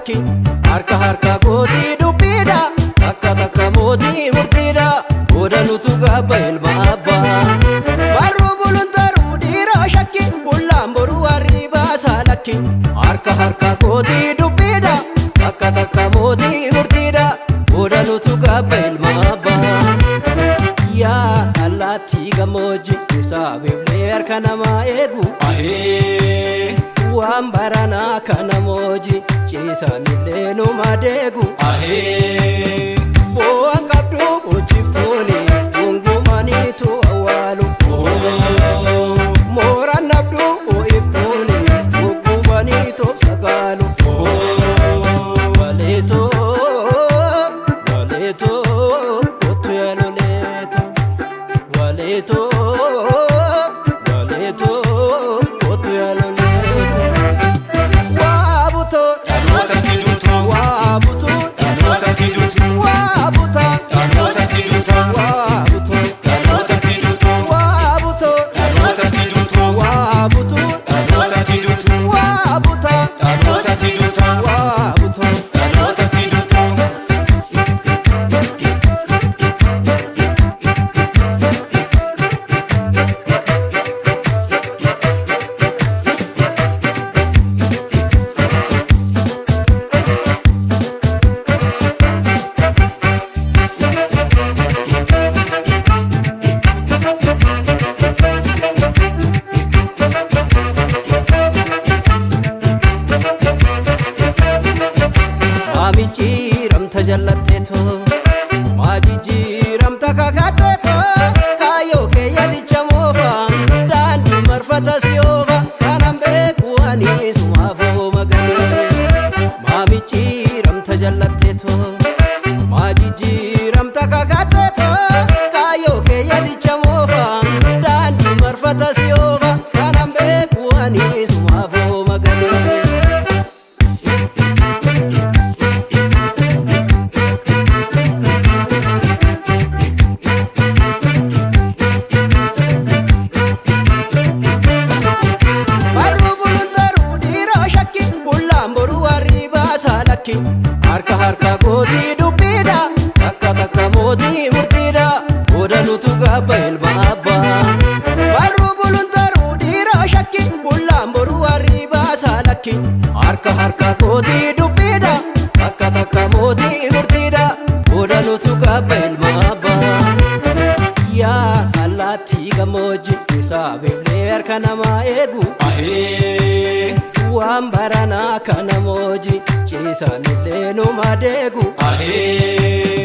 lakki harka harka gootii dubbiidha takka takka mootii murtiidha odanutu gabba ilma abbaa barruu buluntaruu dhiira shakki bullaan boruu warri baasaa lakki harka harka gootii dubbiidha takka takka mootii murtiidha odanutu gabba ilma abbaa yaa allaattii gammoojji isaabiflee harka namaa eegu ahee waan baranaa kana mooji ciisanillee numa deegu ahee bo'aan qabdu hojjiftuuni gungumaniitu awwaalu mooraan nabdu ho'iftuuni guggubaniituuf sagaalu waleetoo waleetoo kottu yaaloleeto waleetoo waleetoo kottu yaaloleeto Michiramta jallatteeto maajijiramta kakatteeto kaayoo keeyyadicha moofa daandii marfata siyoofa kanan beeku ani sumaafoo maganee maamichiramta jallatteeto maajijiramta kakatteeto kaayoo keeyyadicha moofa daandii marfata siyoofa kanan beeku ani sumaafoo maganee harka harka gootii dubbiidha takka takka mootii murtiidha odanutu gabba ilma abbaa barruu buluntaruu dhiira shakki bullaan boruu warri baasaa lakki harka harka gootii dubbiidha takka takka mootii murtiidha odanutu gabba ilma abbaa yaa allaattii gammoojji isaabiflee harka namaa eegu ahee waan baranaa kana mooji ciisanillee numa deegu ahee